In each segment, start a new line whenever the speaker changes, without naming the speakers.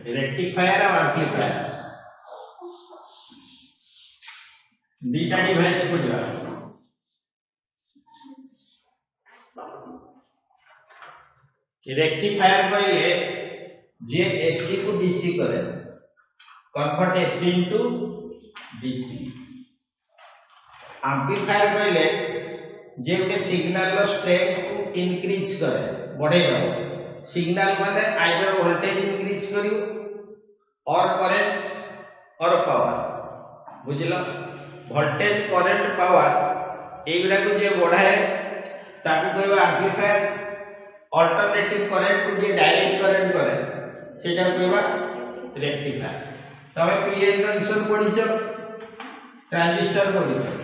Rectifier और amplifier दीटा device को जा रेक्टिफायर कहले जे एसी को डीसी करे convert AC into DC amplifier कहले जे के सिग्नल रो स्ट्रेंथ को इंक्रीज करे बढ़े जाओ सिग्नल माने आइदर वोल्टेज इंक्रीज करियो और करंट और पावर बुझलो वोल्टेज करंट पावर एगुडा को जे बढ़ाए ताकू कहबा एम्पलीफायर अल्टरनेटिव करंट को जे डायरेक्ट करंट करे सेटा कहबा रेक्टिफायर तमे पीएन जंक्शन पढिছো ट्रांजिस्टर पढिছো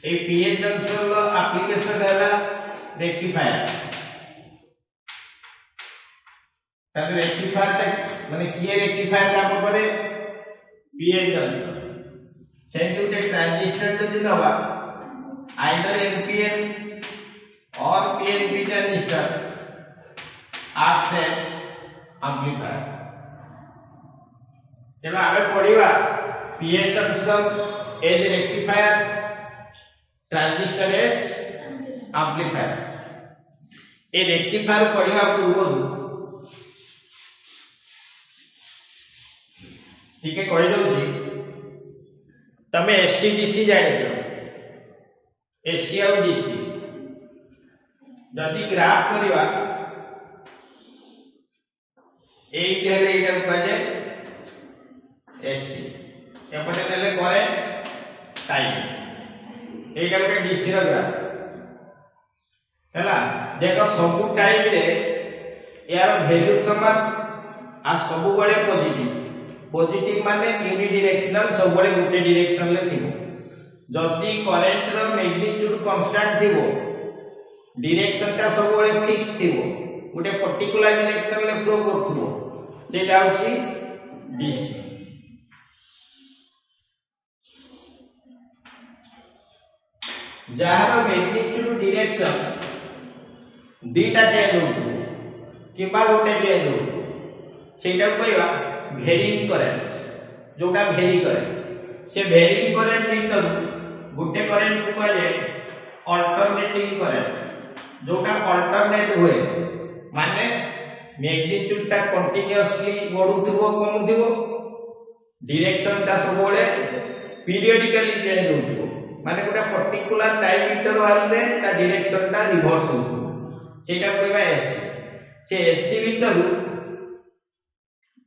ए पीएन जंक्शन रो एप्लीकेशन हैला रेक्टिफायर ताकि रेक्टिफायर माने किए रेक्टिफायर काम करे पीएन जंक्शन सेंटू के ट्रांजिस्टर जदि नबा आइदर एनपीएन और PNP transistor acts as amplifier जब आगे पढ़िबा PN junction as rectifier transistor as amplifier ए रेक्टिफायर पढ़िबा पूर्व ठीक है कहि दउची तमे एसी डीसी जानिछो एसी और डीसी जदि ग्राफ करिबा एक देले एटा कहे एसी एपटे देले करंट टाइम एटा के डीसी रो ग्राफ हैला देखो सब टाइम रे यार वैल्यू समान आ सब बळे पॉजिटिव माने यूनिडायरेक्शनल सब बळे गुटे डायरेक्शन ले थिबो जदि करंट रो मैग्नीट्यूड कांस्टेंट थिबो डायरेक्शन का सब बळे फिक्स थिबो गुटे पर्टिकुलर डायरेक्शन ले फ्लो करथुबो सेटा होची डीसी जहार मैग्नीट्यूड डायरेक्शन दीटा चेंज होथु किबा गुटे चेंज हो सेटा कहबा वेरिंग करंट जोटा वेरी करे से वेरिंग करंट भीतर गुटे करंट को कहे अल्टरनेटिंग करंट जोटा अल्टरनेट हुए माने मैग्नीट्यूड ता कंटीन्यूअसली बढ़ुथिबो कमुथिबो डायरेक्शन ता सबले पीरियडिकली चेंज होथिबो माने गोटा पर्टिकुलर टाइम इंटरवल रे ता डायरेक्शन ता रिवर्स होथिबो सेटा कहबा एसी से एसी भीतर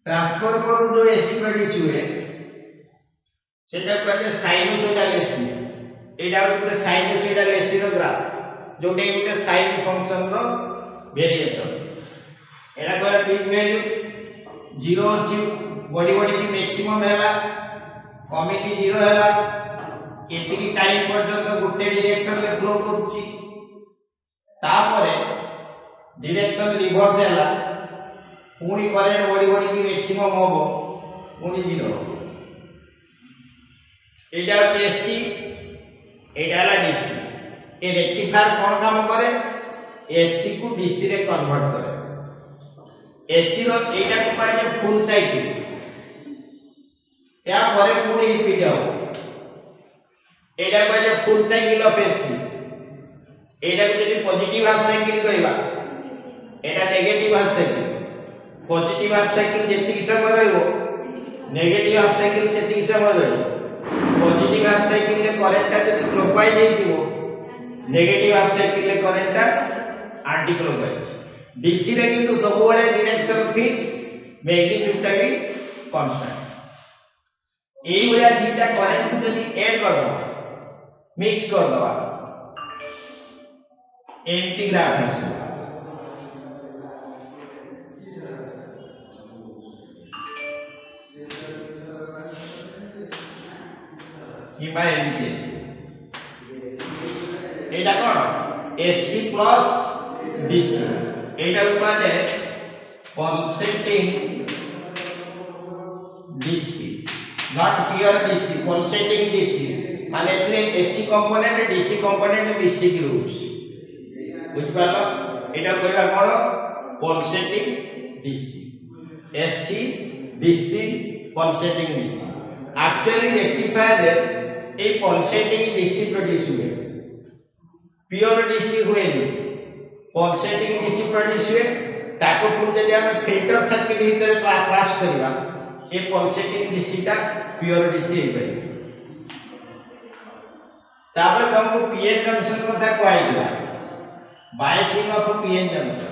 ट्रांसफर करू जो एसी प्रोड्यूस हुए सेटा कहले साइनसोइडल एसी एडा गुटे साइनसोइडल एसी रो ग्राफ जोटे गुटे साइन फंक्शन रो वेरिएशन एडा कहले पीक वैल्यू 0 अछि बॉडी की मैक्सिमम हैला कमिटी 0 हैला एतिकी टाइम पर्यंत गुटे डायरेक्शन ले फ्लो करूची तापरे डायरेक्शन रिवर्स हैला पूरी करंट बॉडी की मैक्सिमम होबो पूरी 0 एटा AC Etah La DC a rectifier कोन काम करे एसी को डीसी रे कन्वर्ट करे एसी रो एटा को पाए फुल साइकिल या परे पूरी रिपीट हो एटा पाए फुल साइकिल ऑफ एसी एटा को यदि पॉजिटिव हाफ साइकिल कहबा एटा negative half cycle positive half cycle जेति समय रहबो नेगेटिव हाफ साइकिल सेति समय रहबो पॉजिटिव हाफ साइकिल ले करंट ता जति क्लॉकवाइज हेतिबो नेगेटिव हाफ साइकिल ले करंट ता एंटी क्लॉकवाइज डीसी रे किंतु सब बळे डायरेक्शन फिक्स मैग्नीट्यूड ता भी कांस्टेंट एई बया दीटा करंट को जति ऐड करबो मिक्स कर दबा एंटी ग्राफ है किबा एनपीएस एटा कोन एसी प्लस डीसी एटा उपादे pulsating DC not here DC pulsating DC माने एतले AC component DC component DC की रूट्स बुझ पालो एटा कहला कोन pulsating DC AC DC pulsating DC actually rectifier ए पल्सेटिंग डीसी प्रोड्यूस हुए प्योर डीसी हुए पल्सेटिंग डीसी प्रोड्यूस हुए ताको पुन जदि हम फिल्टर सर्किट भीतर पास करबा ए पल्सेटिंग डीसी का प्योर डीसी हे पाई तापर तुमको पीएन जंक्शन कथा कहैला बायसिंग ऑफ पीएन जंक्शन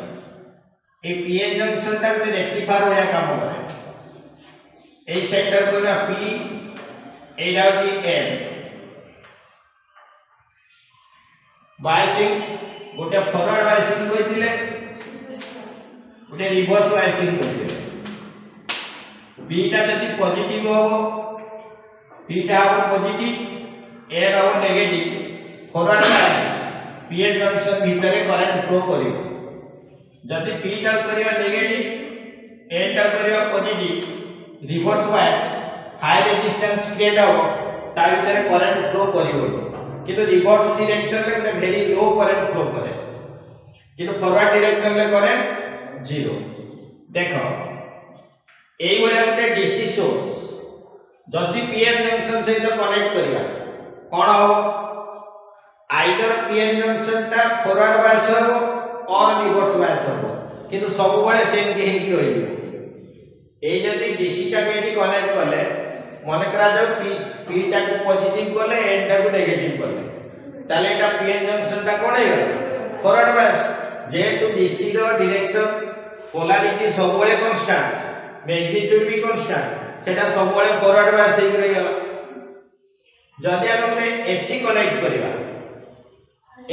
ए पीएन जंक्शन ता में रेक्टिफायर होया काम करे ए सेंटर को ना P A duty N biasing गोटे फॉरवर्ड बायसिंग कहिथिले गोटे रिवर्स बायसिंग कहिथिले बी ता जदि पॉजिटिव हो पी ता हो पॉजिटिव ए और नेगेटिव फॉरवर्ड बायस पीएन जंक्शन भीतर करंट फ्लो करियो जदि पी टा करियो नेगेटिव ए टा करियो पॉजिटिव रिवर्स बायस हाई रेजिस्टेंस क्रिएट हो ता भीतर करंट फ्लो करियो किंतु रिवर्स डायरेक्शन में वेरी लो करंट फ्लो करे किंतु फॉरवर्ड डायरेक्शन में करंट जीरो देखो एई वाला गोटे डीसी सोर्स जदि पीएन जंक्शन सहित कनेक्ट करिया कोन हो आइदर पीएन जंक्शन ता फॉरवर्ड बायस हो और रिवर्स बायस हो किंतु सब बळे सेम के ही रहिबो ए जदि डीसी टा के कनेक्ट करले मन करा जाओ पी टा को पॉजिटिव करले एन टा को नेगेटिव करले ताले एटा पीएन जंक्शन ता कोन हे फॉरवर्ड बायस जेतु डीसी रो डायरेक्शन पोलैरिटी सब बळे कांस्टेंट मैग्नीट्यूड भी कांस्टेंट सेटा सब बळे फॉरवर्ड बायस हे रहि गला जदि हम एसी कनेक्ट करिवा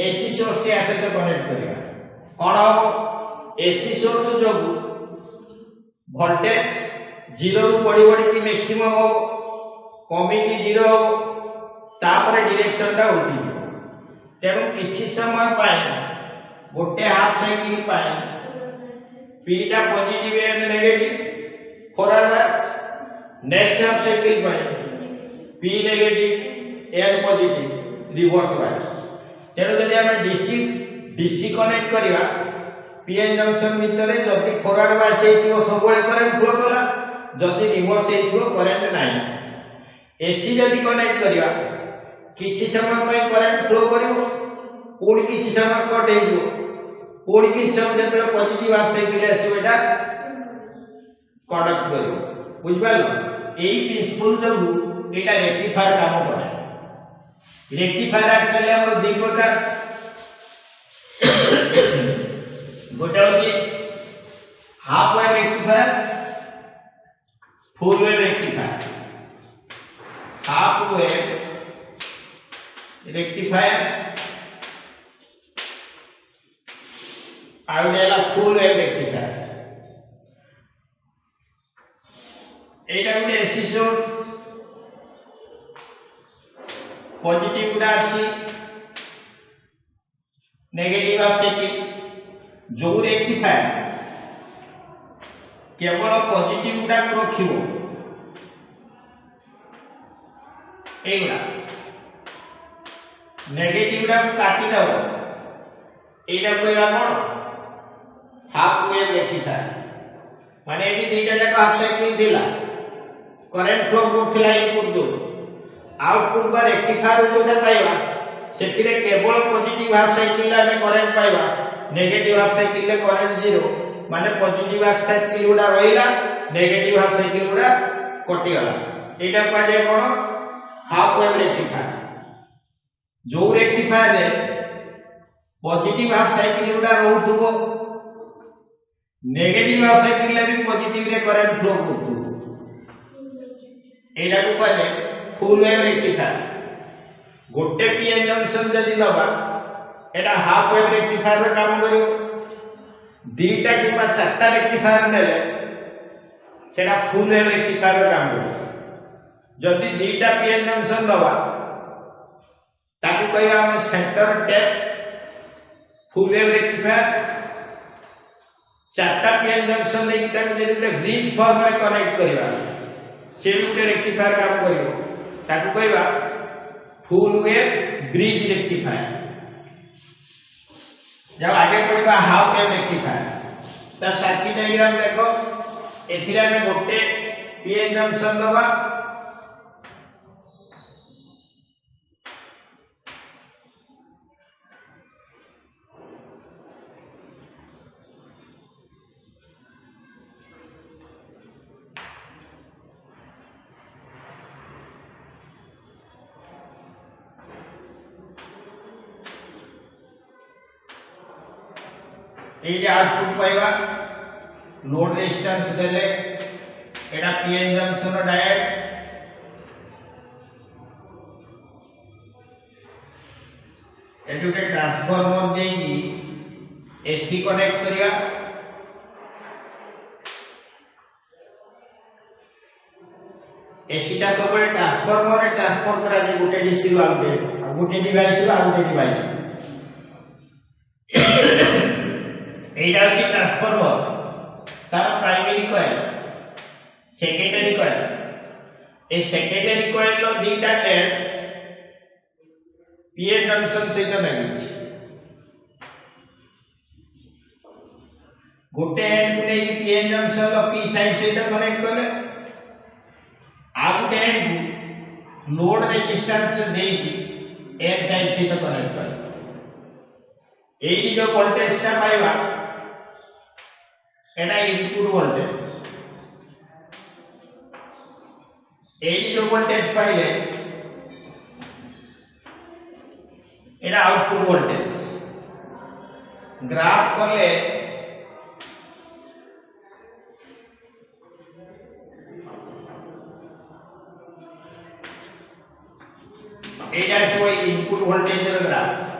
एसी सोर्स के आसे तो कनेक्ट करिवा कोन हो एसी सोर्स जो वोल्टेज 0 रु बढ़ी बढ़ी की मैक्सिमम हो कमी की 0 हो तापर डायरेक्शन ता उल्टी तेणु किछि समय पाए गोटे हाफ साइकिल पाए पी टा positive and negative forward bias next half cycle पाए P negative and positive reverse bias तेणु जदि हम डीसी कनेक्ट करिवा पीएन जंक्शन भीतर जदि फॉरवर्ड बायस हेतिबो सब बळे करंट फ्लो कला जदि रिवर्स हेतिबो करंट नाही एसी जदि कनेक्ट करिवा किछि समय पय करंट फ्लो करिवो पूर्ण किछि समय कट हेतिबो पूर्ण किछि समय जदि पॉजिटिव हाफ साइकिल आसीबो एटा कंडक्ट करिवो बुझबालो एई प्रिंसिपल जब एटा रेक्टिफायर काम करे रेक्टिफायर एक्चुअली हमर दुई प्रकार गोटे होची half wave rectifier full wave rectifier half wave rectifier आउडेला फुल वेव रेक्टिफायर एटा गोटे एसी सोर्स पॉजिटिव गुडा अछि नेगेटिव हाफ साइकिल जो रेक्टिफायर केवल पॉजिटिव गुडा रखिबो एगुडा नेगेटिव गुडा काटी दबो एटा कहबा कोन हाफ वेव रेक्टिफायर माने एटी दुईटा जाक हाफ साइकिल दिला करंट फ्लो करथिला इनपुट दो आउटपुट बा रेक्टिफायर जोटा पाइबा सेतिरे केवल पॉजिटिव हाफ साइकिल रे करंट पाइबा नेगेटिव हाफ साइकिल रे करंट जीरो माने पॉजिटिव हाफ साइकिल गुडा रहिला नेगेटिव हाफ साइकिल गुडा कटि गला एटा पा जे कोन हाफ वेव रेक्टिफायर जो रेक्टिफायर रे पॉजिटिव हाफ साइकिल गुडा रहउथबो नेगेटिव हाफ साइकिल रे भी पॉजिटिव रे करंट फ्लो करथु एटा को कहले फुल वेव रेक्टिफायर गोटे पीएन जंक्शन जदि नबा एटा हाफ वेव रेक्टिफायर रे काम करियो दीटा किबा चारटा रेक्टिफायर नेले सेटा फुल वेव रेक्टिफायर रे काम करियो जदि दीटा पीएन जंक्शन नबा ताकि कहबा हम centre tap full wave rectifier चारटा पीएन जंक्शन रे इटा जदि ब्रिज फॉर्म में कनेक्ट करिवा से गोटे रेक्टिफायर काम करियो ताकू कहबा फुल वेव ब्रिज रेक्टिफायर जब आगे पढ़ा हाफ वेव रेक्टिफायर ता सर्किट डायग्राम देखो एथिरा में गोटे पीएन जंक्शन दबा ये आउटपुट पाइबा लोड रेजिस्टेंस देले एटा पीएन जंक्शन डायरेक्ट एटुके ट्रांसफार्मर देई एसी कनेक्ट करिया एसी टा सब ट्रांसफार्मर रे ट्रांसफर करा जे गुटे डीसी गुटे डिवाइस गुटे डिवाइस एटा कि ट्रांसफार्मर तार प्राइमरी कॉइल सेकेंडरी कॉइल ए सेकेंडरी कॉइल लो दीटा एंड पीएन जंक्शन सहित लागिछि गोटे एंड को लेकी पीएन जंक्शन लो पी साइड सहित कनेक्ट करले आ गोटे एंड लोड रेजिस्टेंस देकी एन साइड सहित कनेक्ट करले एई जो वोल्टेज ता पाइबा एटा इनपुट वोल्टेज एडी जो वोल्टेज पाइले एटा आउटपुट वोल्टेज ग्राफ करले एटा सो इनपुट वोल्टेज रो ग्राफ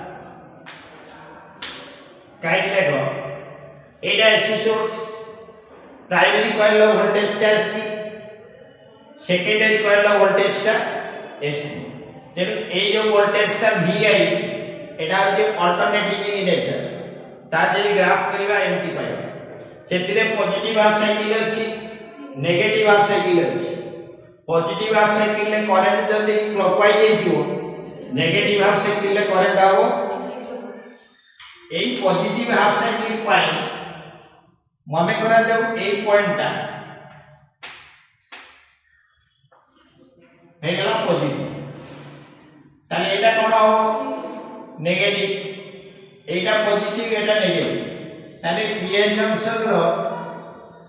काई देखो एटा AC source primary coil low voltage टा AC secondary coil low voltage टा एसी तेनु ए जो वोल्टेज टा VI Etah J alternating in nature ता जे ग्राफ करबा एमटी पाइबा सेतिरे पॉजिटिव हाफ साइकिल अछि नेगेटिव हाफ साइकिल अछि पॉजिटिव हाफ साइकिल ले करंट जल्दी क्लॉकवाइज हेतियो नेगेटिव हाफ साइकिल ले करंट आबो एई पॉजिटिव हाफ साइकिल पाई मने करा जाऊ ए पॉइंट ता हे गला पॉजिटिव ताले एटा कोन हो नेगेटिव एटा पॉजिटिव एटा नेगेटिव ताले पीएन जंक्शन रो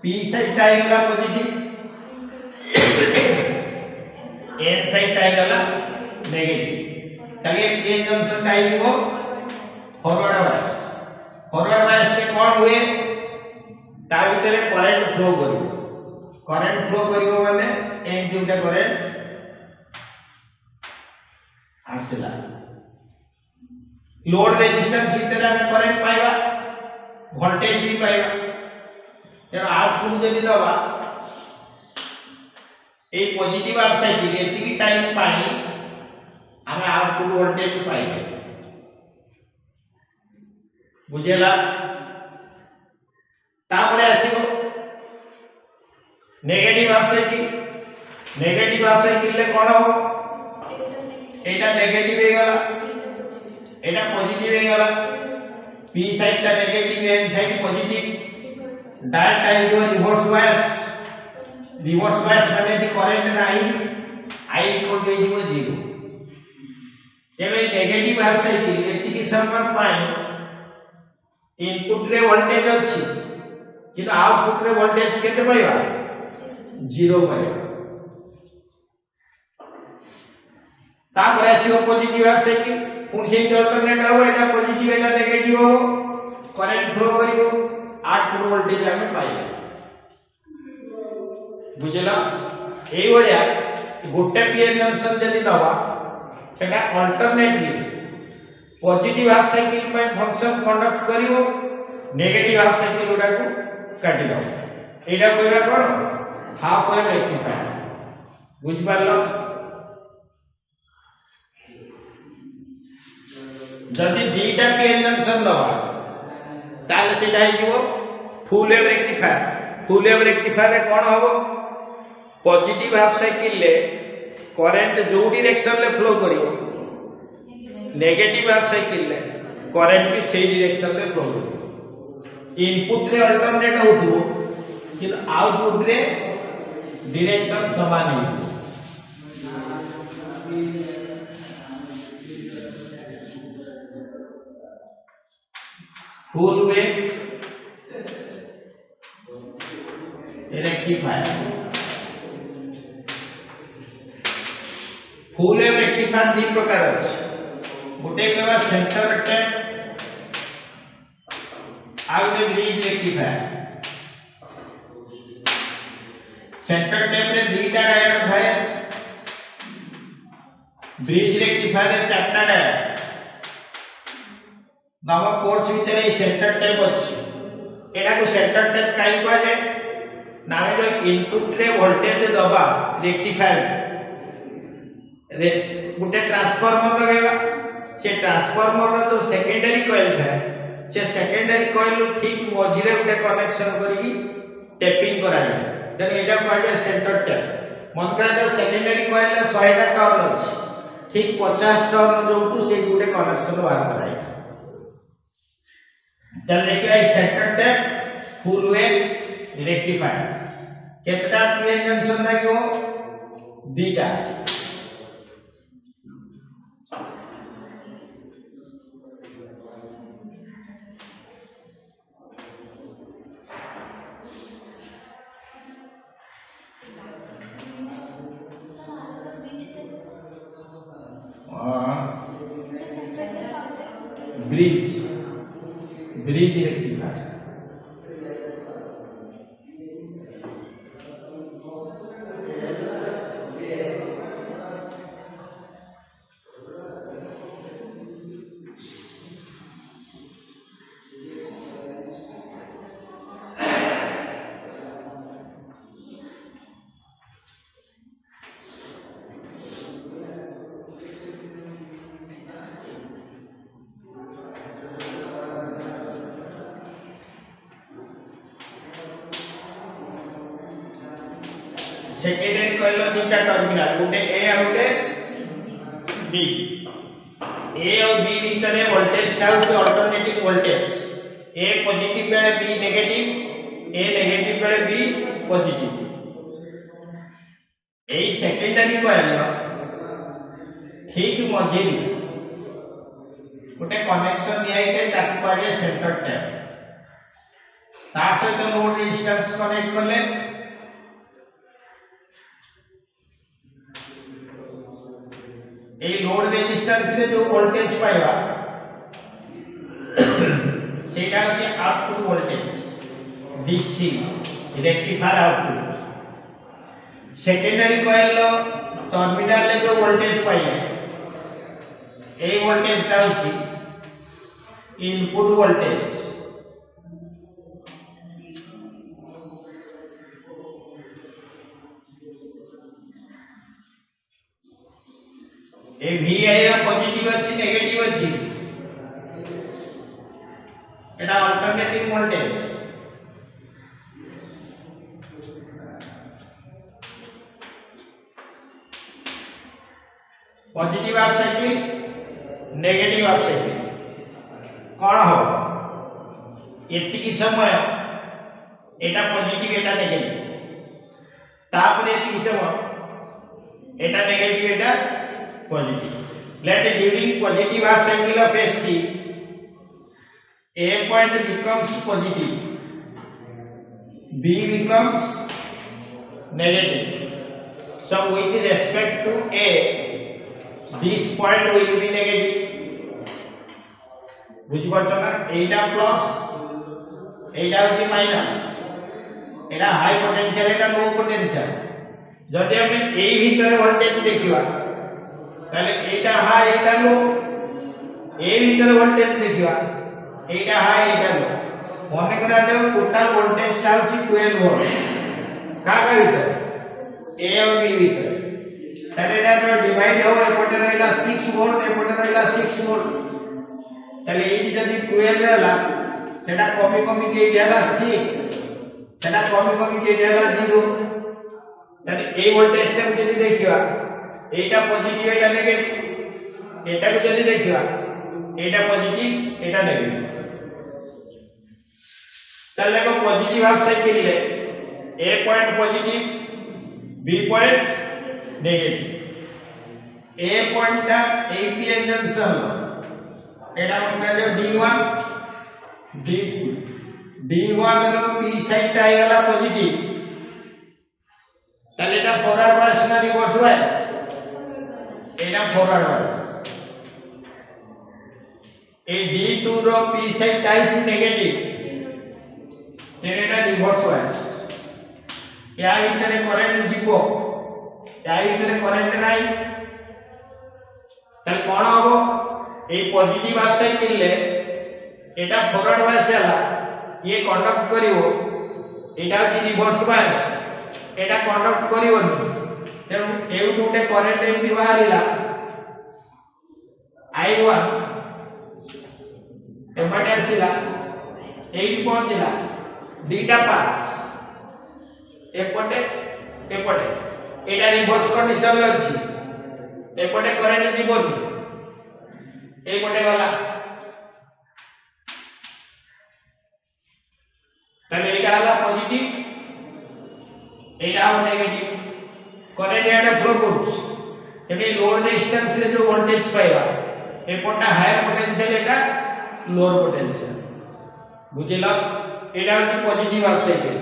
पी साइड ता गला पॉजिटिव एन साइड ता गला नेगेटिव ताले पीएन जंक्शन ता हो फॉरवर्ड बायस के कोन हुए तार भीतर करंट फ्लो करिवो माने एम जोटा करंट आसला लोड रेजिस्टेंस भीतर हम करंट पाइबा वोल्टेज भी पाइबा तेर आउटपुट जदि दबा ए पॉजिटिव हाफ साइकिल एतिकी टाइम पाई हम आउटपुट वोल्टेज पाइबा बुझेला तापरे आसीबो नेगेटिव हाफ साइकिल ले कोन हो एटा नेगेटिव हे गला एटा पॉजिटिव हे गला पी साइड ता negative N side positive direct आई जो रिवर्स बायस माने दी करंट नाही I equal to zero zero तेबे नेगेटिव हाफ साइकिल एतिकी संपर्क पाई इनपुट रे वोल्टेज अछि कि आउटपुट रे वोल्टेज केते पाइबा जीरो पाइबा तापर आसीओ पॉजिटिव हाफ साइकिल पुन से अल्टरनेट हो एटा पॉजिटिव एटा नेगेटिव हो करंट फ्लो करिवो आउटपुट वोल्टेज हमें पाइबा बुझला एई ओया गोटे पीएन जंक्शन जदि दबा सेटा अल्टरनेटली पॉजिटिव हाफ साइकिल में फंक्शन कंडक्ट करिवो नेगेटिव हाफ साइकिल उडा को काटी दो एटा कोइबा कोन हाफ वेव रेक्टिफायर बुझ पारलो जदि दीटा पीएन जंक्शन दबा ताले सेटा हिजो फुल वेव रेक्टिफायर रे कोन होबो पॉजिटिव हाफ साइकिल ले करंट जो डायरेक्शन ले फ्लो करिवो नेगेटिव हाफ साइकिल ले करंट भी सही डायरेक्शन ले फ्लो करिवो इनपुट रे अल्टरनेट होथु कि आउटपुट रे डिरेक्शन समान है। Full wave rectifier, full wave rectifier दी प्रकार अछि। गोटे कहवा सेंटर टैप आउटे ब्रिज रेक्टिफायर। सेंटर टैप रे दुईटा डायोड थाए, ब्रिज रेक्टिफायर रे चारटा डायोड। बाबा कोर्स भीतर सेंटर टैप अछि। एटा को सेंटर टैप काई कहले ना जो इनपुट रे वोल्टेज दबा रेक्टिफायर रे गुटे ट्रांसफार्मर लगेगा। से ट्रांसफार्मर रो जो सेकेंडरी कॉइल है से सेकेंडरी कॉइल ठीक मझिरे गुटे कनेक्शन करी टैपिंग करा जाय। देन एटा कहले सेंटर टैप। मन करा जो सेकेंडरी कॉइल रे 100 टा टर्न अछि, ठीक 50 टर्न जोटू से गुटे कनेक्शन बाहर कराय। चल देखिए centre tap full wave rectifier केतना पीएन जंक्शन लागो beta. Bridge bridge rectifier secondary coil दुटा टर्मिनल गोटे ए और गोटे बी। ए और बी भीतर वोल्टेज का अल्टरनेटिंग वोल्टेज, ए पॉजिटिव बेले बी नेगेटिव, ए नेगेटिव बेले बी पॉजिटिव। ए सेकेंडरी कॉइल ठीक मझिरी गोटे कनेक्शन दिया ताकू कहले सेंटर टैप। ता सहित लोड रेजिस्टेंस कनेक्ट करले ए लोड रेजिस्टेंस रे जो वोल्टेज पाइबा सेटा होचे output voltage DC rectifier output. Secondary coil terminal रे जो वोल्टेज पाइबा ए वोल्टेज ता होची इनपुट वोल्टेज। ए VI पॉजिटिव अछि नेगेटिव अछि, एटा अल्टरनेटिंग वोल्टेज। पॉजिटिव आप साइड नेगेटिव आप साइड कौन हो एति की समय एटा पॉजिटिव एटा नेगेटिव तापर एति की समय एटा negative Etah positive. Let during positive half cycle of ST, A point becomes positive, B becomes negative. So with respect to A, this point will be negative. बुझी पड़ता ना? एटा प्लस, एटा होची माइनस। एटा high potential, एटा low potential. जदि हम ए भीतर voltage देखिबा ताले एटा हाई एटा लो, ए भीतर वोल्टेज देखिबा एटा हाई एटा लो। मने करा जो टोटल वोल्टेज ता होची 12 वोल्ट का भीतर ए और बी भीतर। ताले एटा जो डिवाइड हो एपटे रहला 6 वोल्ट एपटे रहला 6 वोल्ट। ताले ए जदी 12 रहला सेटा कमी कमी के जाला 6, सेटा कमी कमी के जाला 0। ताले ए वोल्टेज ता जदी देखिबा एटा पॉजिटिव एटा नेगेटिव, एटा को जल्दी देखिबा एटा पॉजिटिव एटा नेगेटिव। तले को पॉजिटिव हाफ साइकिल रे A point positive B point negative A point टा A P N जंक्शन एटा उनका जो D1 D1 रो P साइड टा आइगला पॉजिटिव ताले एटा फॉरवर्ड बायस ना रिवर्स बायस एटा फॉरवर्ड बायस ए D2 रो P साइड टा इज नेगेटिव तेरेटा रिवर्स बायस या ভিতরে কারেন্ট দিব या ভিতরে কারেন্ট নাই তাহলে কোন হবে এই পজিটিভ হাফ সাইকেল লে এটা ফরওয়ার্ড বায়াস হলা ये কন্ডাক্ট করিব এটা হচ্ছে রিভার্স বায়াস এটা কন্ডাক্ট করিবনি তেଣୁ ଏଉଠୁ ଗୋଟେ କରେଣ୍ଟ ଏମିତି ବାହାରିଲା I1 ଏପଟେ ଆସିଲା ଏଇଠି ପହଞ୍ଚିଲା ଦିଟା ପାର୍ଟ एपटे एपटे एटा रिवर्स कंडीशन रे अछि एपटे करंट जीवनी एपटे गला तले एटा हला पॉजिटिव एटा नेगेटिव करंट एटा फ्लो करछ एबे लोड रेजिस्टेंस रे जो वोल्टेज पाइबा एपटा हायर पोटेंशियल एटा लोअर पोटेंशियल बुझिला एटा अछि positive half cycle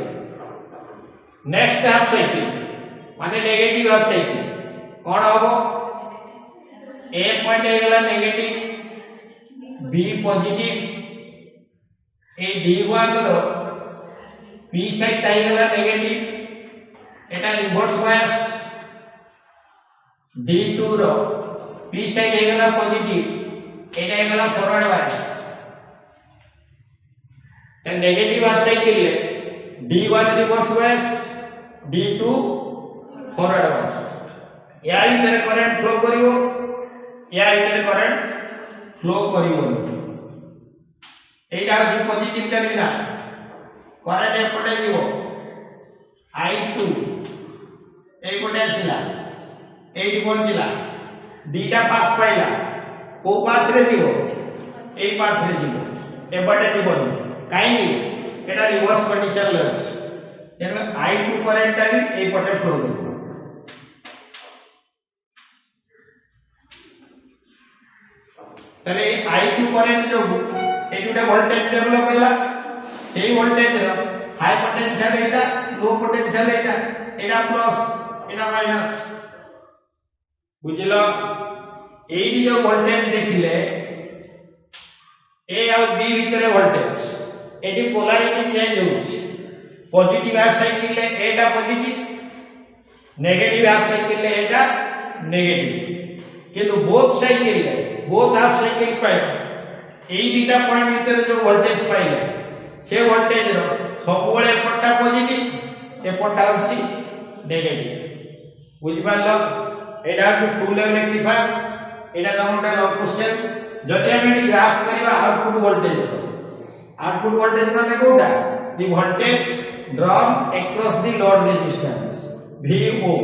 next half cycle माने नेगेटिव हाफ साइकिल कोन होबो A पॉइंट एगला नेगेटिव B पॉजिटिव ए D1 रो P साइड आइगला नेगेटिव एटा रिवर्स बायस D2 रो P साइड आइगला पॉजिटिव एटा आइगला फॉरवर्ड बायस त नेगेटिव हाफ साइकिल ले D1 reverse bias D2 forward bias या इधर करंट फ्लो करिवो या इधर करंट फ्लो करिवो एटा अछि पॉजिटिव टर्मिनल करंट एपटे जीवो I2 एई पटे आसिला एई पहुंचिला दीटा पास पाइला को पास रे जीवो एई पास रे जीवो एपटे जीवो काई एटा रिवर्स कंडीशन ले अछि तेन I2 करंट टा भी ए पटे फ्लो करिवो तले I2 करंट जो ए दुटा वोल्टेज डेवलप होला सेही वोल्टेज रो हाई पोटेंशियल एटा लो पोटेंशियल एटा प्लस एटा माइनस बुझिलो एई जो वोल्टेज देखिले ए और बी भीतर वोल्टेज एटी पोलैरिटी चेंज होउछि पॉजिटिव हाफ साइकिल ले एटा पॉजिटिव नेगेटिव हाफ साइकिल ले एटा नेगेटिव किंतु बोथ साइकिल ले बोथ हाफ साइकिल पाए एई दुटा पॉइंट भीतर जो वोल्टेज पाइले से वोल्टेज रो सब बेले एपटा पॉजिटिव एपटा होछि नेगेटिव बुझि पालो एटा कि फुल लेवल रेक्टिफायर एटा तमटा लॉ क्वेश्चन जदि हम ग्राफ करबा आउटपुट वोल्टेज माने कोटा the voltage drawn across the load resistance VO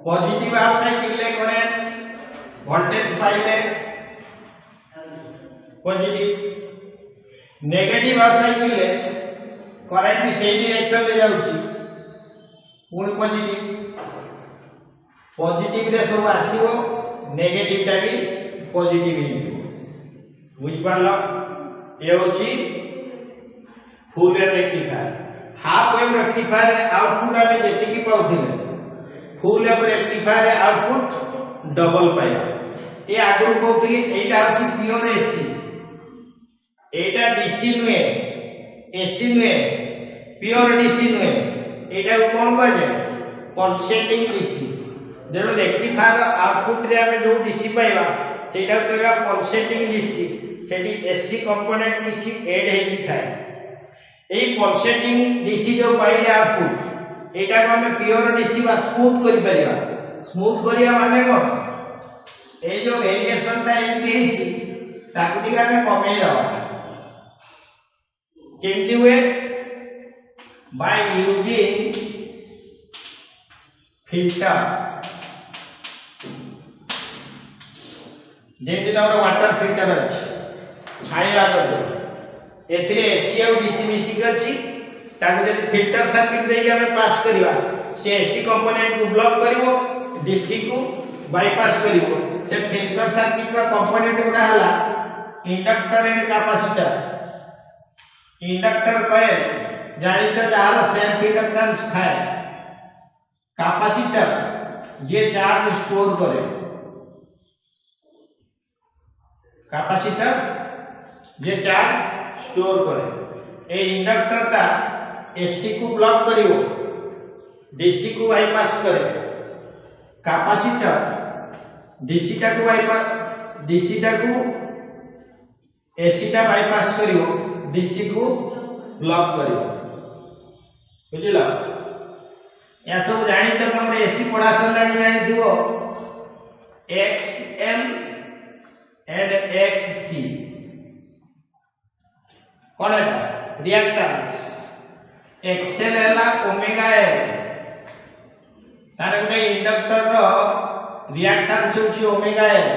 positive half cycle ले करंट वोल्टेज पाइले पॉजिटिव नेगेटिव हाफ साइकिल ले करंट भी सेही डायरेक्शन ले जाउची पूर्ण पॉजिटिव रे सब आसीबो नेगेटिव टा भी पॉजिटिव ही बुझ पारलो ये होची full wave rectifier half wave rectifier output आमे जेति की पाउथिले full wave rectifier output double पाया ए आगु कहउथली एटा अछि प्योर एसी एटा डीसी नुए एसी नुए प्योर डीसी नुए एटा कोन बाजे पल्सेटिंग डीसी जेनो रेक्टिफायर आउटपुट रे आमे जो डीसी पाइबा सेटा कहबा पल्सेटिंग डीसी सेठी एसी कंपोनेंट किछि ऐड हेकि थाए एई पल्सेटिंग डीसी जो पाइले आउटपुट एटा को हम प्योर डीसी बा स्मूथ करि परिबा स्मूथ करिया माने कोन ए जो वेरिएशन ता एमति हिछि ताकु दिगा में कमे जावा केमति हुए बाय यूजिंग फिल्टर जेति तमरो वाटर फिल्टर अछि छाइला करदो एथिरे एसी और डीसी मिसी अछि ताको जदि फिल्टर सर्किट देके हमें पास करवा से एसी कंपोनेंट को ब्लॉक करिवो डीसी को बाईपास करिवो से फिल्टर सर्किट रा कंपोनेंट गुडा हला inductor and capacitor inductor coil जानी तो जार सेल्फ इंडक्टेंस थाए कैपेसिटर ये चार्ज स्टोर करे कैपेसिटर ये चार्ज स्टोर करे ए इंडक्टर ता एसी को ब्लॉक करिवो डीसी को बाईपास करे कैपेसिटर डीसी टा को बाईपास डीसी टा को एसी टा बाईपास करिवो डीसी को ब्लॉक करिवो बुझिला या सब जानि त हमरे एसी पढ़ा सरलानी जानि दियो XL एंड XC कोन है रिएक्टेंस XL एला ओमेगा L तार गुटे इंडक्टर रो रिएक्टेंस होची ओमेगा L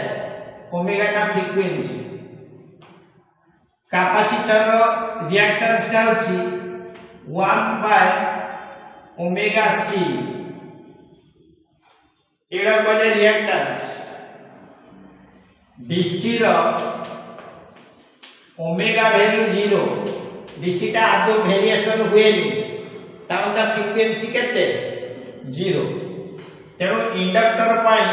ओमेगा का फ्रीक्वेंसी कैपेसिटर रो रिएक्टेंस का होची 1 बाय ओमेगा C एड़ा कोले रिएक्टेंस डीसी रो ओमेगा वैल्यू 0 डीसी का आदो वेरिएशन हुएनी ताउंदा फ्रीक्वेंसी केते 0 तेरो इंडक्टर पाई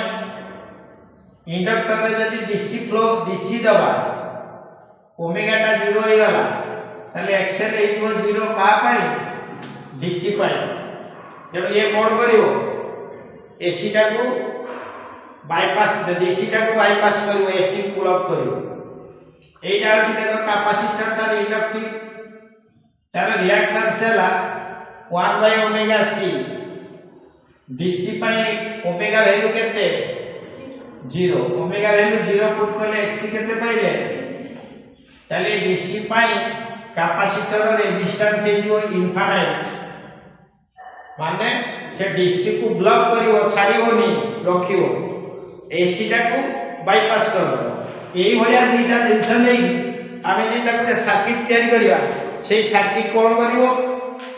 इंडक्टर रे जदी डीसी फ्लो डीसी दबा ओमेगा टा 0 हे गला ताले एक्सेल इक्वल 0 का पाई डीसी पाई जब ये मोड करियो एसी टा को बाईपास डीसी टा को बाईपास करियो एसी पुल अप करियो एटा होची देखो कैपेसिटर ता इंडक्टिव तार रिएक्टेंस हैला 1 by omega C DC pi omega value केते 0 ओमेगा वैल्यू 0 पुट करले एक्सी केते पाइले ताले डीसी पाई कैपेसिटर रेजिस्टेंस हे जो इनफाइनाइट माने से डीसी को ब्लॉक करिवो छाड़िवोनी रखिवो एसी टा को बाईपास करबो एई भलिया दुईटा जिंस नै आमे जे ताके सर्किट तयारी करिवा से सर्किट कोन करिवो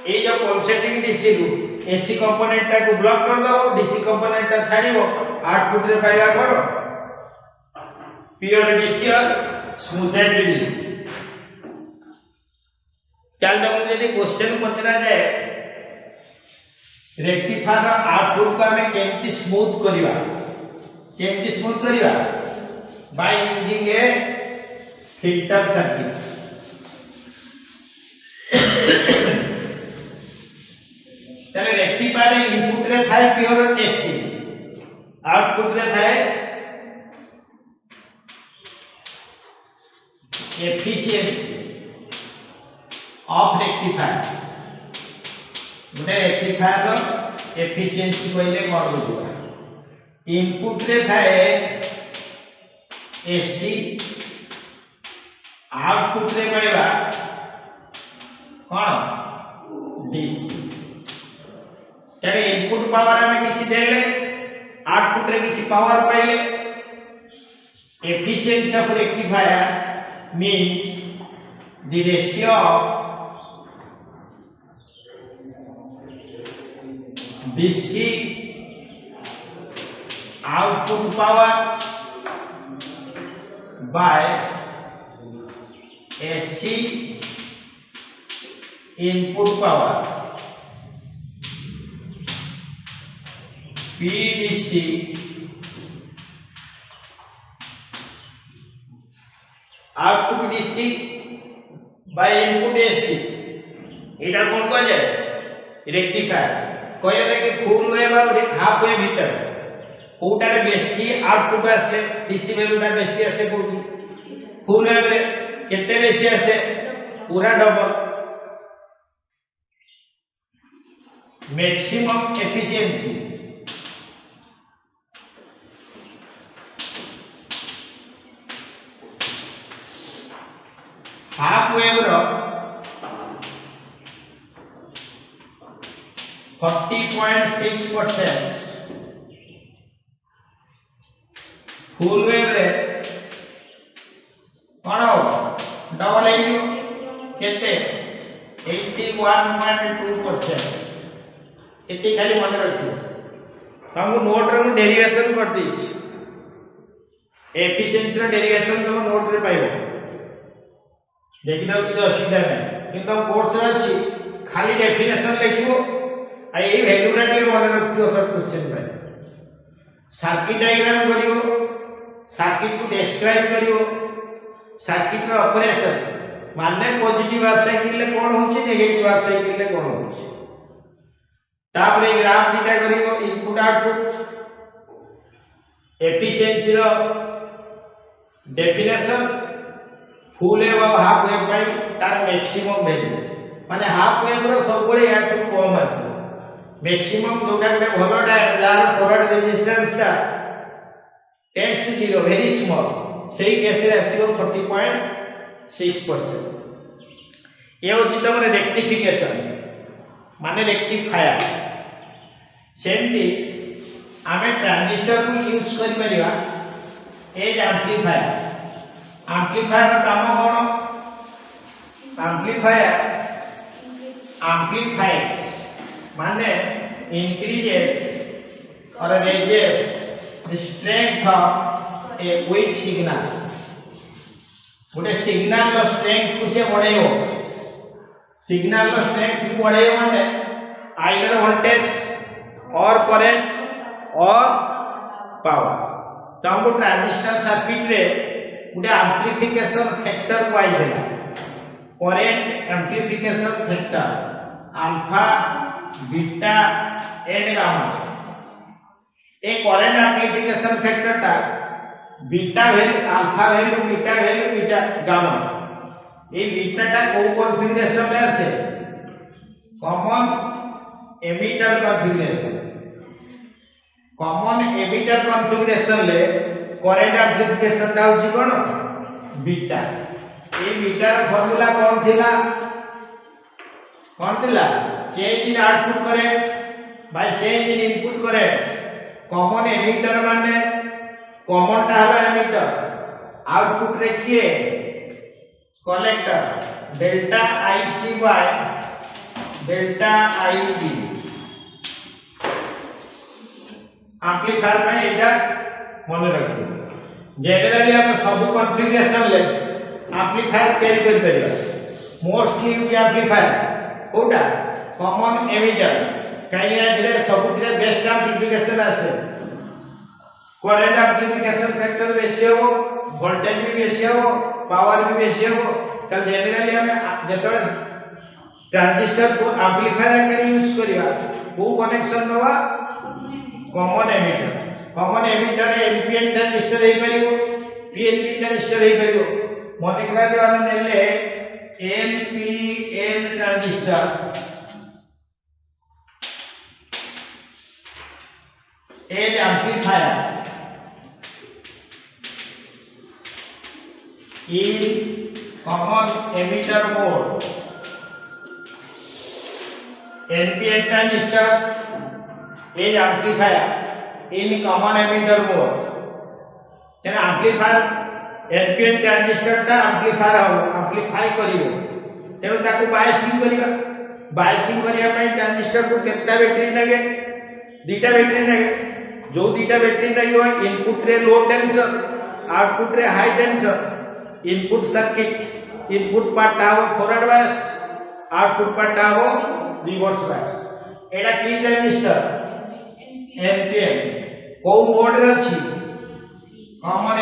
ए जो कॉन्सेंट्रिक डीसी को एसी कंपोनेंट टा को ब्लॉक कर दो डीसी कंपोनेंट टा छाड़िवो आउटपुट रे पाइबा करो प्योर डीसी और स्मूथेड डीसी चल तो मुझे क्वेश्चन पचरा जाए रेक्टिफायर आउटपुट को हमें केमती स्मूथ करिवा by using a filter circuit तले रेक्टिफायर इनपुट रे थाए प्योर एसी आउटपुट रे थाए एफिशिएंसी ऑफ रेक्टिफायर गुटे रेक्टिफायर एफिशिएंसी कहले कोन बुझिबा इनपुट रे थाए एसी आउटपुट रे पाइबा कोन डीसी तरे इनपुट पावर में किछि देले आउटपुट रे किछि पावर पाइले efficiency of rectifier means the ratio of DC output power by AC input power PDC output DC by input AC एटा कोन को जाय रेक्टिफायर कहले कि फुल वेव और हाफ वेव भीतर कोटा रे बेसी आउटपुट आसे डीसी वैल्यू टा बेसी आसे कोठी फुल वेव रे केते बेसी आसे पूरा double maximum efficiency half wave रो 40.6% फुल वेव रे कोन डबल एयू केते 80 81.2%। इतनी खाली मन रखियो तुमको नोट रे डेरिवेशन कर दीची एफिशिएंसी रे डेरिवेशन तुम नोट रे पाइबो देखि दो कि असुविधा नहीं किंतु कोर्स रे अछि खाली डेफिनेशन लिखिबो आ एई वैल्यू रे के मन रखियो सब क्वेश्चन पे सर्किट डायग्राम करियो सर्किट को डिस्क्राइब करियो सर्किट रो ऑपरेशन माने पॉजिटिव हाफ साइकिल ले कोन होची नेगेटिव हाफ साइकिल ले कोन होची तापरे ग्राफ दिटा करियो इनपुट आउटपुट एफिशिएंसी रो डेफिनेशन फुल एवं हाफ वेव बाय तार मैक्सिमम वैल्यू माने हाफ वेव रो सब बळे या तो कम आसे मैक्सिमम जोटा के भलो जार फॉरवर्ड रेजिस्टेंस ता टेंड्स टू 0 वेरी स्मॉल सेही केस रे आसीबो 40.6%। ये होची तमरे रेक्टिफिकेशन माने रेक्टिफायर सेमती आमे ट्रांजिस्टर को यूज करि परिबा एज एम्प्लीफायर एम्प्लीफायर रो काम कोन एम्प्लीफायर amplifies माने increases or raises the strength of a weak signal गोटे सिग्नल रो स्ट्रेंथ को से बढ़ाइबो सिग्नल रो स्ट्रेंथ को बढ़ाइबो माने आइदर वोल्टेज और करंट और पावर तमको ट्रांजिस्टर सर्किट रे गोटे एम्प्लीफिकेशन फैक्टर पाइ देला current amplification factor alpha beta and gamma ए करंट एम्प्लीफिकेशन फैक्टर ता beta value alpha value beta gamma ए बीटा ता को कॉन्फ़िगरेशन में আছে कॉमन एमिटर कॉन्फ़िगरेशन ले करंट एम्प्लीफिकेशन ता होची कोन बीटा ए बीटा रो फार्मूला कोन थिला change in output current by change in input current common emitter माने कॉमन टा हला एमिटर आउटपुट रे किए collector delta IC by delta IB amplifier में एटा मन रखियो जनरली हम सब कॉन्फ़िगरेशन ले एम्प्लीफायर कैरी कर परिबा मोस्टली यूज एम्प्लीफायर कोडा कॉमन एमिटर काइया जे सबुतिरे बेस्ट एम्प्लीफिकेशन आसे करंट एम्प्लीफिकेशन फैक्टर बेसी हो वोल्टेज भी बेसी हो पावर भी बेसी हो त जनरली हम जेतबे ट्रांजिस्टर को एम्प्लीफायर के यूज करिया वो कनेक्शन नवा कॉमन एमिटर एनपीएन ट्रांजिस्टर हे परिबो पीएनपी ट्रांजिस्टर हे परिबो मने करा जे हम नेले NPN transistor as amplifier in common emitter mode NPN transistor is amplifier in common emitter mode तेना amplifier NPN transistor ता amplifier हो amplify करिवो तेनु ताको बायसिंग करिया पई ट्रांजिस्टर को केतना बैटरी लगे दीटा बैटरी लगे जो दीटा बैटरी लगे इनपुट रे लो टेंशन आउटपुट रे high tension input circuit input part हो फॉरवर्ड बायस आउटपुट पार्ट हो रिवर्स बायस एडा की ट्रांजिस्टर एनपीएन को मोड रे अछि कॉमन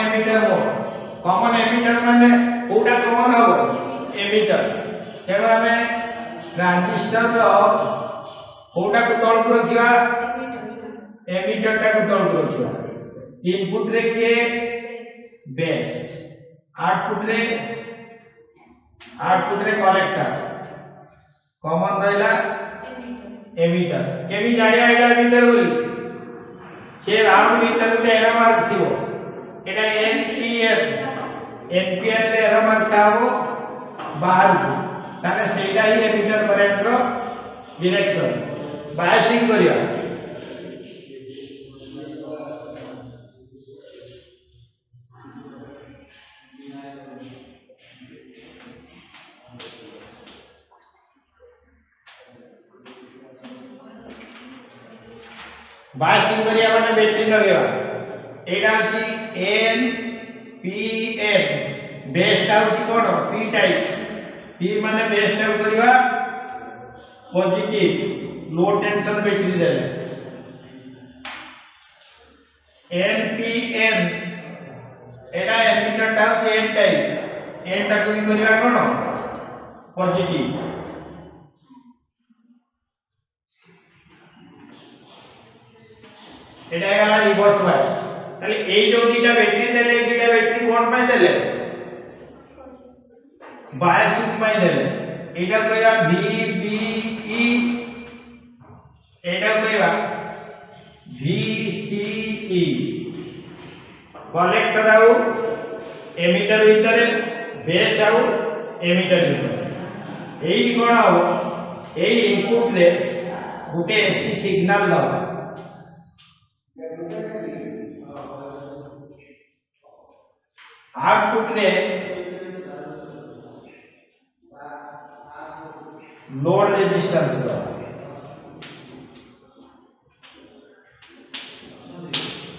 एमिटर माने कोटा कॉमन हो एमिटर तेरो हमें ट्रांजिस्टर रो कोटा को तळ को रखिया एमिटर टा को तळ को रखिया इनपुट रे के बेस आउटपुट रे कलेक्टर कॉमन रहला एमिटर केबी जानिया एटा एमिटर बोली से राउंड मीटर में एरो मार्क थिबो एटा एनपीएन रे एरो मार्क थाबो बाहर ताने सेटा ही एमिटर करंट रो डायरेक्शन बायसिंग करिया बायसिंग करिया माने बैटरी लगेवा एटा अछि एन पी एन बेस्ट आउट कोन पी टाइप पी माने बेस्ट आउट करिवा पॉजिटिव लो टेंशन बैटरी देले एन पी एन एटा एमिटर टा अछि एन टाइप एन टा को करिवा कोन पॉजिटिव এটা গলা রিভার্স বায়াস তাহলে এই যে দুইটা ব্যাটারি দেলে এই দুইটা ব্যাটারি কোন পাই দেলে বায়াসিং পাই দেলে এটা কইরা ভি বি ই এটা কইরা ভি সি ই কলেক্টর আউ এমিটার ভিতরে বেস আউ এমিটার ভিতরে এই কোন আউ এই ইনপুট রে গুটে এসি সিগন্যাল দাও आउटपुट रे लोड रेजिस्टेंस दो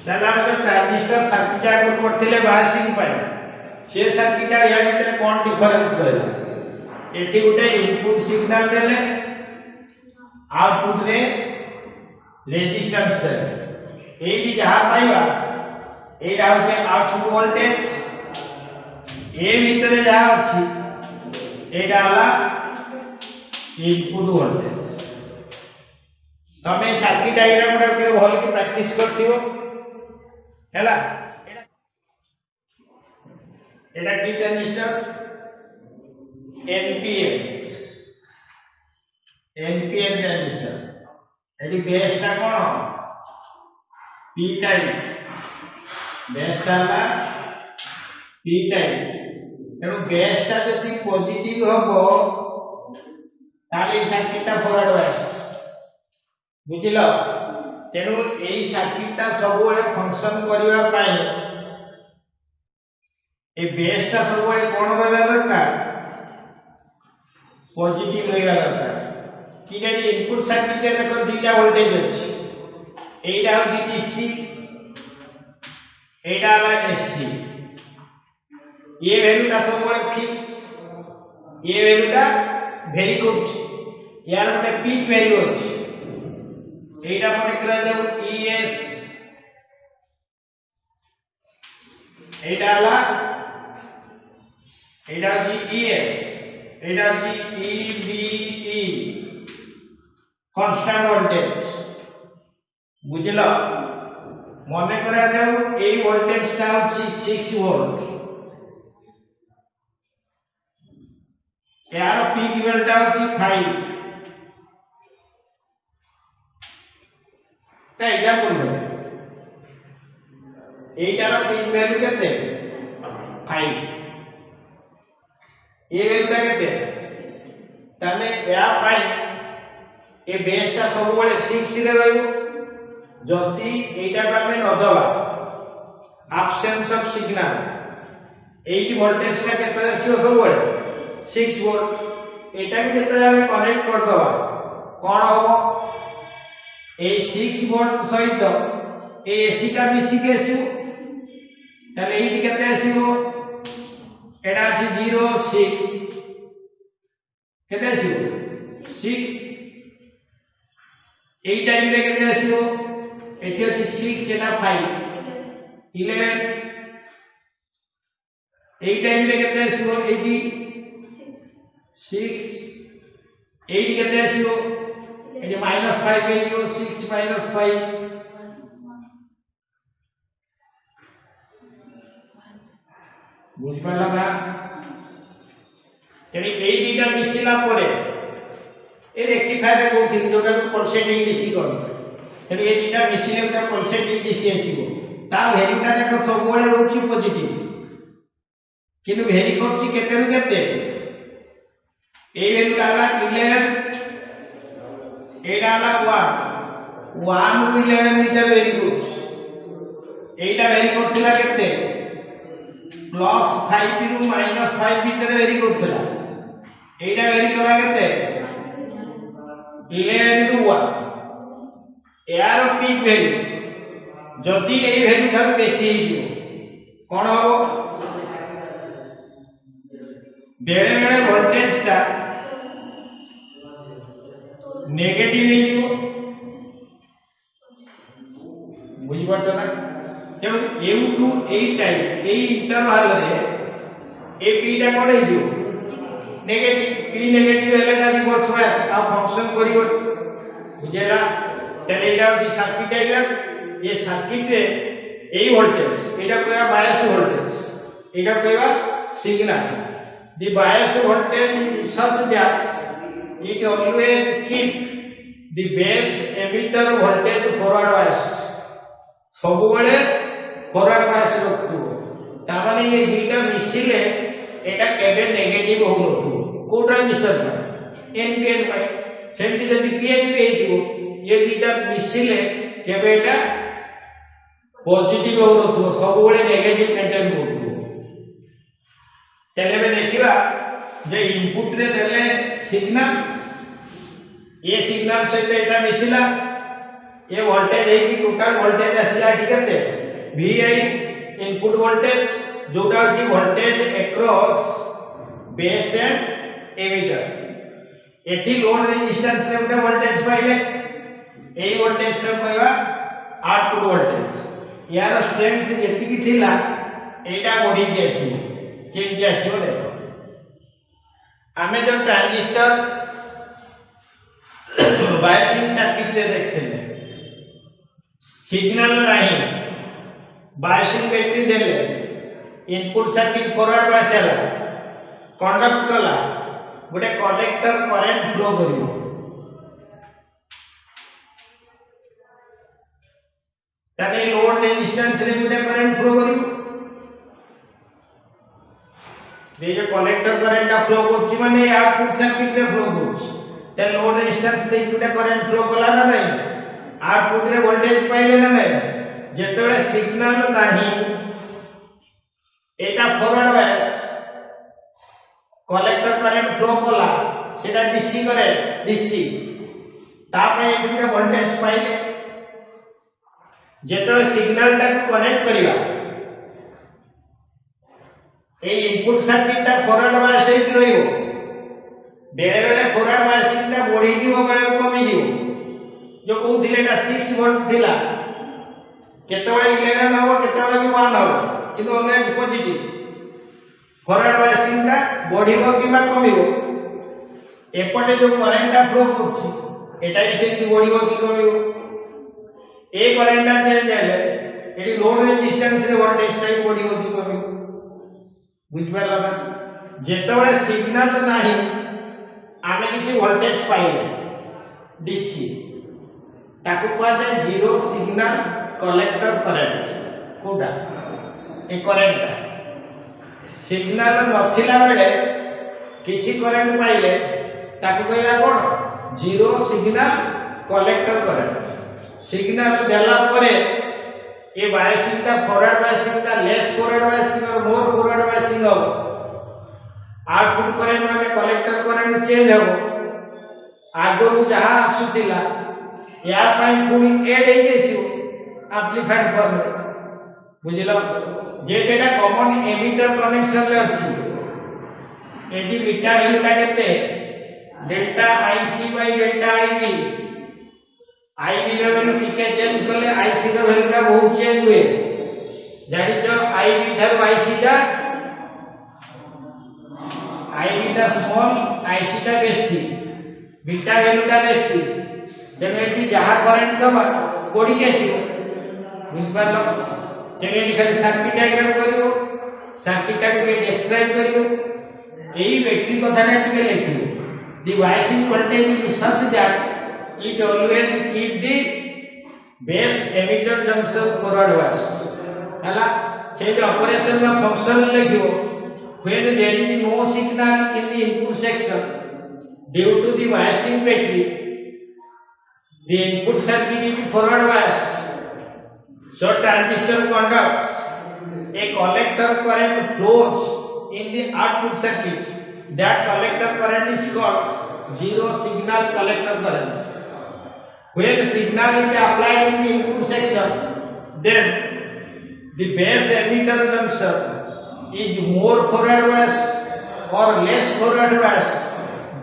ताला जो ट्रांजिस्टर सर्किट को करथिले बायसिंग पाए से सर्किट या भीतर कोन डिफरेंस करे एठी उठे इनपुट सिग्नल देले आउटपुट रे रेजिस्टेंस दे एठी जहा पाइबा एटा होचे आउटपुट वोल्टेज ए ভিতরে যা আছে এটা হলো ইনপুট ভোল্টেজ তুমি সার্কিট ডায়াগ্রামটা কে ভালো করে প্র্যাকটিস করতিও হেলা এটা কি ট্রানজিস্টর এনপিএন এনপিএন ট্রানজিস্টর এটি বেসটা কোন পি টাইপ বেসটা হলো পি টাইপ তেণু বেসটা যদি পজিটিভ হব তাহলে এই সার্কিটটা ফরওয়ার্ড বায়াস বুঝিল তেণু এই সার্কিটটা সবুলে ফাংশন করিবা পাই এই বেসটা সবুলে কোন রহিবা দরকার পজিটিভ রহিবা দরকার কি জানি ইনপুট সার্কিটে দেখো দুইটা ভোল্টেজ আছে এইটা হচ্ছে ডিসি এইটা হলো এসি ये वैल्यू का सब फिक्स ये वैल्यू का वेरी गुड यार गोटे पीक वैल्यू अछि एटा मने करा जाऊ ईएस एटा जी ईएस एटा जी ईबीई कांस्टेंट वोल्टेज बुझलो मने करा जाऊ ए वोल्टेज ता अछि 6 वोल्ट यार पीक वैल्यू होची 5 ता एग्जांपल दे एटार पीक वैल्यू केते 5 ए वैल्यू केते ताने या पाई ए बेसटा सब बेले 6 रे रहइबो जति एटा कामे न दवा absence of signal eighty voltage का केते आसीबो सब बेले 6 वोल्ट एटा के जेते हम कनेक्ट कर दवा कोन हो ए 6 वोल्ट सहित ए एसी का बीसी के आसीबो तले एटी केते आसीबो एटा अछि 0 6 केते आसीबो 6 ए टाइम रे केते आसीबो एटी अछि 6 एटा 5 11 ए टाइम रे केते आसीबो एटी 6 8 केते आसीबो एटी -5 एइयो 6 - 5 बुझ पाला ना तेनी एई दिटा मिसिला परे ए रेक्टिफायर रे कोथि जोटा परसेंटेज डिसी कर तेनी एई दिटा मिसिले का परसेंटेज डिसी आसीबो ता वैल्यूटा देखो सब बेले रहउची पॉजिटिव किंतु वेरी करची केते रु केते ए वैल्यू आला 11 एटा आला 1 to 11 metre very good Etah very करथिला केते +5 to -5 metre very करथिला Etah very करा केते 11 टू 1 यार पीक वैल्यू जदि ए वैल्यू ठार बेसी कौन हम बेले बेले वोल्टेज टा नेगेटिव बुझी पारछ ना तेणु एउ टू ए टाइप ए इंटरवल रे ए पी टा कोन हे नेगेटिव पी नेगेटिव हेले ता रिवर्स बायस आ फंक्शन करिवो बुझेला तेरे एटा दी सर्किट डायग्राम ये सर्किट रे ए वोल्टेज एटा कहबा बायस वोल्टेज एटा कहबा signal the bias voltage is such that it always keep the base emitter voltage forward bias सब बड़े फॉरवर्ड बायस रखतु तामाने ये दुईटा मिसिले एटा केबे नेगेटिव होगतु को ट्रांजिस्टर में एनपीएन में सेमती जदि पीएनपी हेतु ये दुईटा मिसिले केबे एटा पॉजिटिव होगतु सब बड़े नेगेटिव मेंटेन होगतु तेले में देखिबा जे इनपुट रे देले सिग्नल ये सिग्नल सहित एटा मिसिला ये वोल्टेज है कि टोटल वोल्टेज आसिला ठीक है VI इनपुट वोल्टेज जोटा कि voltage across base and emitter एठी लोड रेजिस्टेंस रे उठे वोल्टेज पाइले ए वोल्टेज रे कहबा आउटपुट वोल्टेज यार स्ट्रेंथ जेति कि थिला एटा बॉडी के आसी केन आसीओ देखो हमें जो ट्रांजिस्टर बायसिंग सर्किट रे देखते हैं सिग्नल नहीं बायसिंग बैटरी देले इनपुट सर्किट फॉरवर्ड बायस है कंडक्ट कला गोटे कलेक्टर करंट फ्लो करिवो ताके लोड रेजिस्टेंस रे गोटे करंट फ्लो करिवो ये जो कलेक्टर करंट का फ्लो करछि माने आउटपुट सर्किट रे फ्लो करछि ते लोड रेजिस्टेंस दे गोटे करंट फ्लो कला ना नहीं आउटपुट रे वोल्टेज पाइले ना नहीं जेतबे सिग्नल नाही एटा forward bias collector current flow कला सेटा डीसी करे डीसी तापे एटा वोल्टेज पाइले जेतबे सिग्नल टा कनेक्ट करिवा ए इनपुट सर्किट टा फॉरवर्ड बायस हे रहिबो बेले बेले फॉरवर्ड बायस टा बढ़ी जीवो बेले कमी जीवो जो कहूथिले एटा 6 वोल्ट थिला केतबे 11 हो केतबे भी 1 हो किंतु ऑलवेज पॉजिटिव फॉरवर्ड बायसिंग टा बढ़िबो किबा कमिबो एपटे जो करंट टा फ्लो करछि एटा सेति बढ़िबो कि कमिबो ए करंट टा चेंज हेले एडी लोड रेजिस्टेंस रे वोल्टेज टा बढ़िबो कि कमिबो बुझबेला ना जेतबे सिग्नल नाही आमे किछि वोल्टेज पाइले डीसी ताको कहै छै जीरो सिग्नल कलेक्टर करंट कोडा ए करंट सिग्नल नथिला बेले किछि करंट पाइले ताको कहला कोन zero signal collector current signal देला परे ए बायसिंग का फॉरवर्ड बायसिंग का लेस फॉरवर्ड बायसिंग और मोर फॉरवर्ड बायसिंग हो आउटपुट करंट माने कलेक्टर करंट चेंज हो आगो जहा आसुतिला या पाई पुनी एड हे जेसियो एम्प्लीफाइड फॉर्म बुझिलो जे जेटा कॉमन एमिटर कनेक्शन रे अछि एडी बीटा वैल्यू का केते delta IC by delta IB IB रो वैल्यू टिके चेंज करले आईसी रो वैल्यू का बहुत चेंज हुए जानि जो आईबी धर आईसी टा आईबी टा स्मॉल आईसी टा बेसी बीटा वैल्यू टा बेसी जेमेटी जहा करंट दबा कोडी आसीबो बुझबालो जेमेटी खाली सर्किट डायग्राम करिवो सर्किट टा के डिस्क्राइब करिवो एही बैटरी कथा टा के लिखिवो the biasing voltage is such that it always keep the base emitter junction forward bias हला से जो ऑपरेशन में फंक्शन लिखिवो when there is no signal in the input section due to the biasing battery the input circuit is forward biased so transistor conducts a collector current flows in the output circuit that collector current is called zero signal collector current when signal is applied in the input section, then the base emitter junction is more forward bias or less forward bias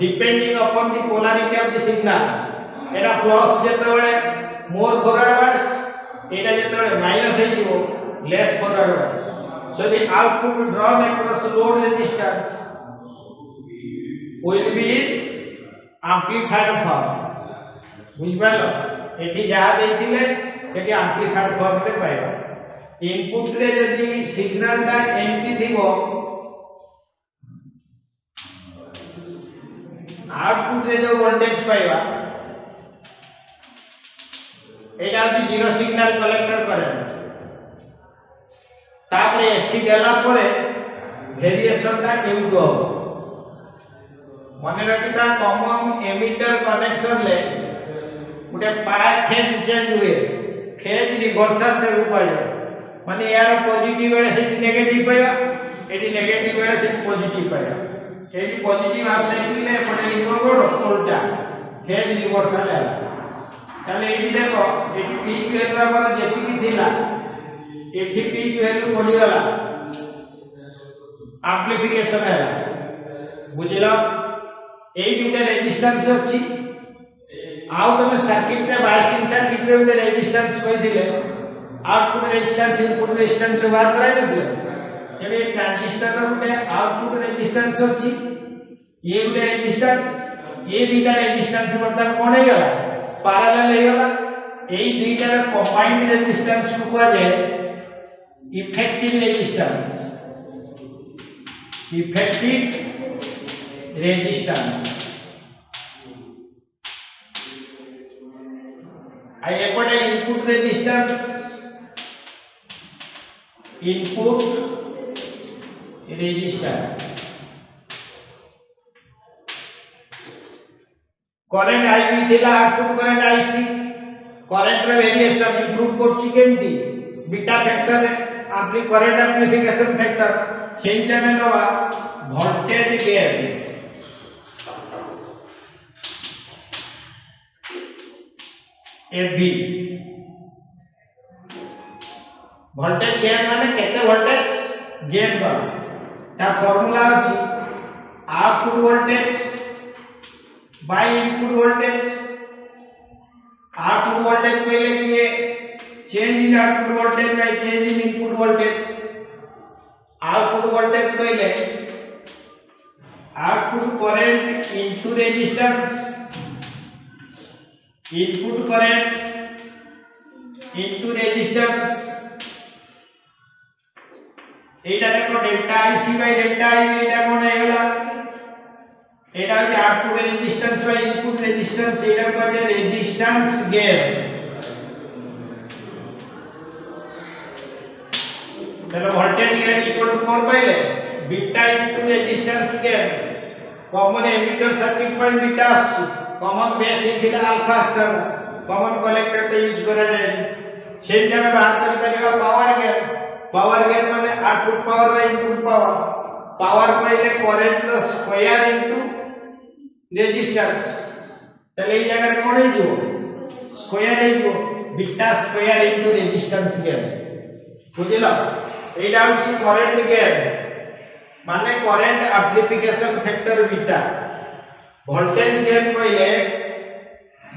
depending upon the polarity of the signal. Etah plus जेतबेले more forward bias, Etah जेतबेले minus हे जिवो less forward bias. So the output drawn across load resistance will be amplified form. बुझिपालो एठी जा देथिले एठी amplified form रे पाइबा. Input रे जदि signal टा anti थिबो आउटपुट रे जो वोल्टेज पाइबा एटा हची जीरो सिग्नल कलेक्टर करंट. तापरे एसी देला परे वेरिएशन टा केउटो हो मने रखिता. कॉमन एमिटर कनेक्शन ले गुटे पाथ फेज चेंज हुए, फेज रिवर्सल रे रूपाय माने यार पॉजिटिव बेले से नेगेटिव पाइबा, एटी नेगेटिव बेले से पॉजिटिव पाइबा. एटी पॉजिटिव हाफ साइकिल ले पड़े रिवर्स उल्टा फेज रिवर्सल है. ताले एटी देखो एटी पीक हेला पर जेति की थिला एटी पीक वैल्यू बढ़ी गला एम्प्लीफिकेशन है. बुझिलो एई दुटे रेजिस्टेंस अछि आउ तमे सर्किट रे बायसिंग सर्किट रे उते रेजिस्टेंस कोइ दिले आउटपुट रेजिस्टेंस इनपुट रेजिस्टेंस बात कराइ दिले. एबे ट्रांजिस्टर रो उते आउटपुट रेजिस्टेंस अछि ये उते रेजिस्टेंस ये दुटा रेजिस्टेंस मतलब कोन हे गला पैरेलल हे गला. एई दुटा रे कंबाइंड रेजिस्टेंस को कहै जाय इफेक्टिव रेजिस्टेंस. इफेक्टिव रेजिस्टेंस आई एपटे input resistance input resistance current IB थिला आउटपुट करंट आईसी करंट रे वेरिएशन इंप्रूव करछि केमती बीटा फैक्टर एम्प्ली करंट एम्प्लीफिकेशन फैक्टर सेटा में नवा वोल्टेज गेन एबी. वोल्टेज गेन माने केते वोल्टेज गेन कर ता फार्मूला अछि output voltage by input voltage. Output voltage पहले किए change in output voltage by change in input voltage. Output voltage पहले output current into resistance input current into resistance एटा देखो delta IC by delta I एटा कोन हेला एटा जे output resistance by input resistance एटा को जे रेजिस्टेंस गेन. चलो वोल्टेज गेन इक्वल टू कोन पाइले beta into resistance gain. Common emitter circuit पर बीटा आसी कॉमन बेस इथिला अल्फा स्टार कॉमन कलेक्टर ते यूज करा जाय सेटा में बात कर परिबा पावर गेन माने output power by input power. Power पहले करंट स्क्वायर इनटू रेजिस्टेंस तले ई जगह कोन हे जो स्क्वायर हे जो beta square into resistance gain. बुझिलो एटा होछि करंट गेन माने current amplification factor beta. Voltage gain पहले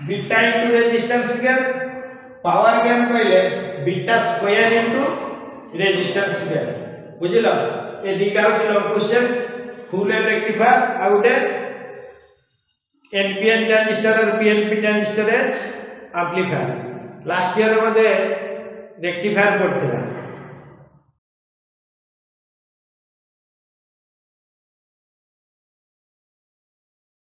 beta into resistance gain. Power gain पहले beta square into resistance gain. बुझिलो ए दिका होछि question full rectifier out NPN transistor और PNP transistor amplifier last year मध्ये रेक्टिफायर पड़थिला.